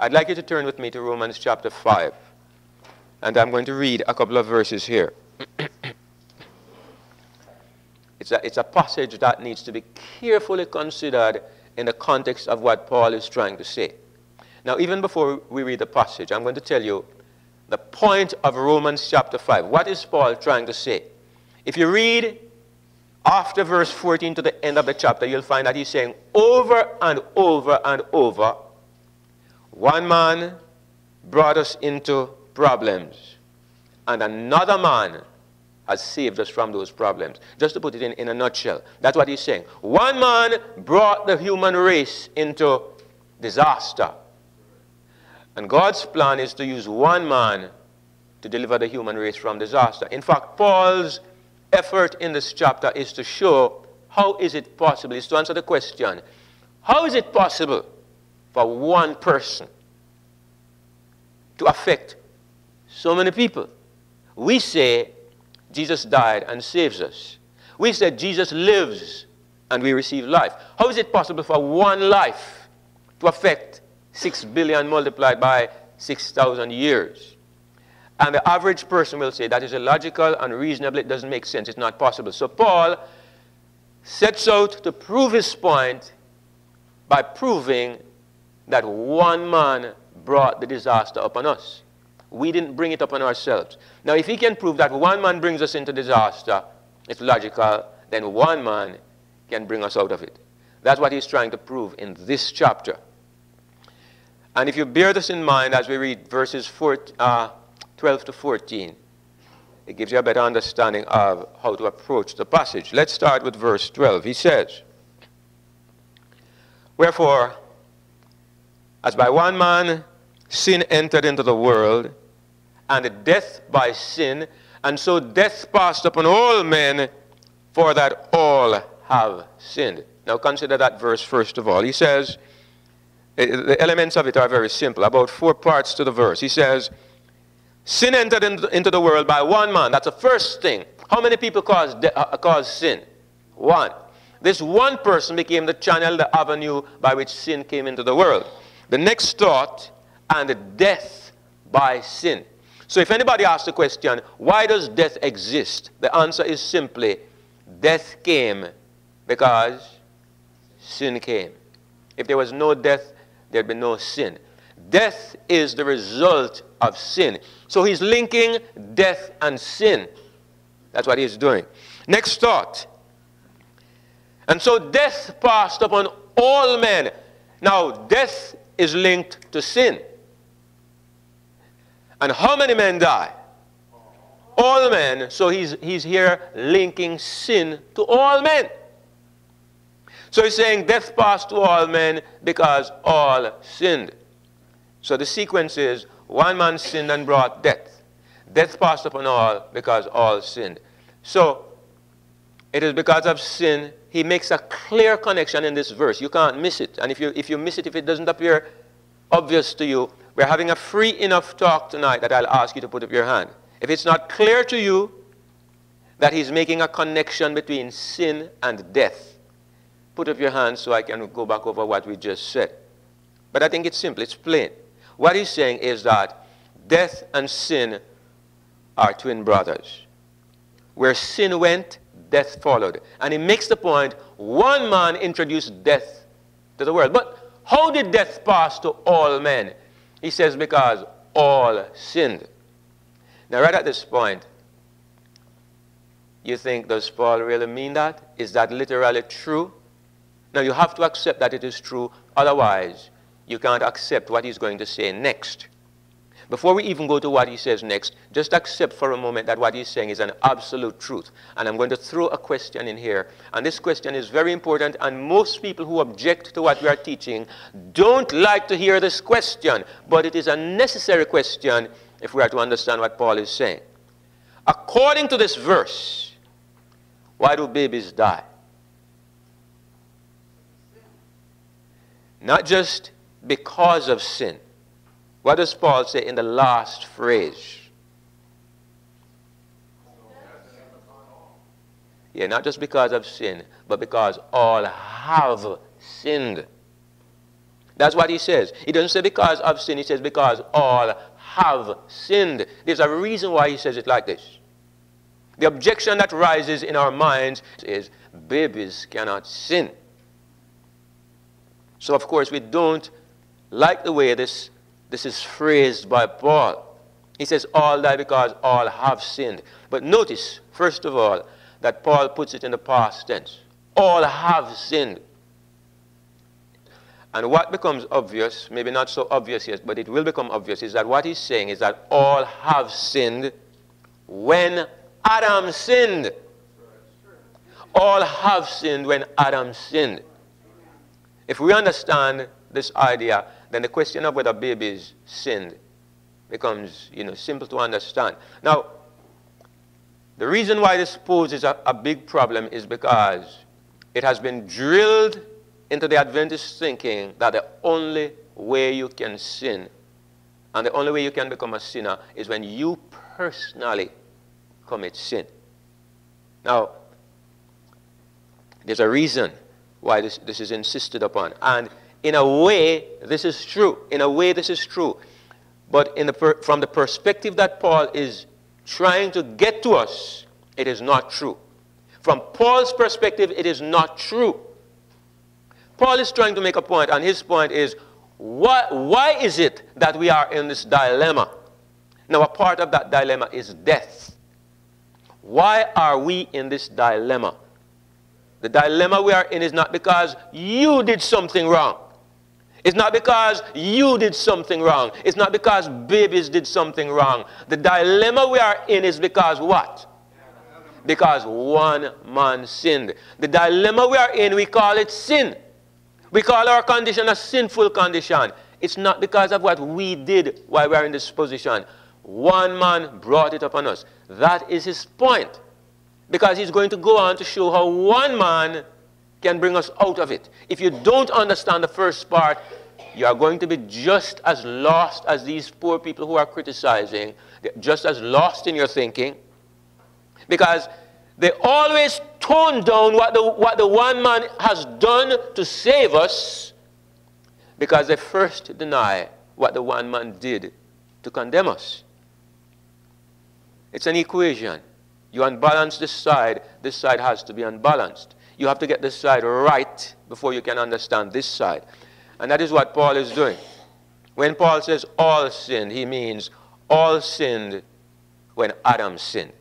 I'd like you to turn with me to Romans chapter 5. And I'm going to read a couple of verses here. It's a passage that needs to be carefully considered in the context of what Paul is trying to say. Now, even before we read the passage, I'm going to tell you the point of Romans chapter 5. What is Paul trying to say? If you read after verse 14 to the end of the chapter, you'll find that he's saying over and over and over, one man brought us into problems, and another man has saved us from those problems. Just to put it in a nutshell, that's what he's saying. One man brought the human race into disaster. And God's plan is to use one man to deliver the human race from disaster. In fact, Paul's effort in this chapter is to show how is it possible, is to answer the question, how is it possible for one person to affect so many people? We say Jesus died and saves us. We say Jesus lives and we receive life. How is it possible for one life to affect 6 billion multiplied by 6,000 years? And the average person will say that is illogical, unreasonable, it doesn't make sense, it's not possible. So Paul sets out to prove his point by proving that one man brought the disaster upon us. We didn't bring it upon ourselves. Now, if he can prove that one man brings us into disaster, it's logical, then one man can bring us out of it. That's what he's trying to prove in this chapter. And if you bear this in mind as we read verses 12 to 14, it gives you a better understanding of how to approach the passage. Let's start with verse 12. He says, wherefore, as by one man sin entered into the world, and death by sin, and so death passed upon all men, for that all have sinned. Now consider that verse first of all. He says, the elements of it are very simple, about 4 parts to the verse. He says, sin entered into the world by one man. That's the first thing. How many people cause sin? One. This one person became the channel, the avenue by which sin came into the world. The next thought, and death by sin. So if anybody asks the question, why does death exist? The answer is simply, death came because sin came. If there was no death, there'd be no sin. Death is the result of sin. So he's linking death and sin. That's what he's doing. Next thought. And so death passed upon all men. Now, death is linked to sin. And how many men die? All men. So he's here linking sin to all men. So he's saying death passed to all men because all sinned. So the sequence is, one man sinned and brought death. Death passed upon all because all sinned. So it is because of sin. He makes a clear connection in this verse. You can't miss it. And if you miss it, if it doesn't appear obvious to you, we're having a free enough talk tonight that I'll ask you to put up your hand. If it's not clear to you that he's making a connection between sin and death, put up your hand so I can go back over what we just said. But I think it's simple, it's plain. What he's saying is that death and sin are twin brothers. Where sin went, death followed. And he makes the point, one man introduced death to the world. But how did death pass to all men? He says, because all sinned. Now, right at this point, you think, does Paul really mean that? Is that literally true? Now, you have to accept that it is true. Otherwise, you can't accept what he's going to say next. Before we even go to what he says next, just accept for a moment that what he's saying is an absolute truth. And I'm going to throw a question in here. And this question is very important, and most people who object to what we are teaching don't like to hear this question. But it is a necessary question if we are to understand what Paul is saying. According to this verse, why do babies die? Not just because of sin. What does Paul say in the last phrase? Yeah, not just because of sin, but because all have sinned. That's what he says. He doesn't say because of sin. He says because all have sinned. There's a reason why he says it like this. The objection that rises in our minds is babies cannot sin. So, of course, we don't like the way this is phrased by Paul. He says all die because all have sinned. But notice, first of all, that Paul puts it in the past tense. All have sinned. And what becomes obvious, maybe not so obvious yet, but it will become obvious, is that what he's saying is that all have sinned when Adam sinned. All have sinned when Adam sinned. If we understand this idea, then the question of whether babies sinned becomes, simple to understand. Now, the reason why this poses a big problem is because it has been drilled into the Adventist thinking that the only way you can sin and the only way you can become a sinner is when you personally commit sin. Now, there's a reason why this is insisted upon. And in a way, this is true. In a way, this is true. But from the perspective that Paul is trying to get to us, it is not true. From Paul's perspective, it is not true. Paul is trying to make a point, and his point is, why is it that we are in this dilemma? Now, a part of that dilemma is death. Why are we in this dilemma? The dilemma we are in is not because you did something wrong. It's not because you did something wrong. It's not because babies did something wrong. The dilemma we are in is because what? Because one man sinned. The dilemma we are in, we call it sin. We call our condition a sinful condition. It's not because of what we did while we are in this position. One man brought it upon us. That is his point. Because he's going to go on to show how one man can bring us out of it. If you don't understand the first part, you are going to be just as lost as these poor people who are criticizing, just as lost in your thinking. Because they always tone down what the one man has done to save us, because they first deny what the one man did to condemn us. It's an equation. You unbalance this side has to be unbalanced. You have to get this side right before you can understand this side. And that is what Paul is doing. When Paul says all sinned, he means all sinned when Adam sinned.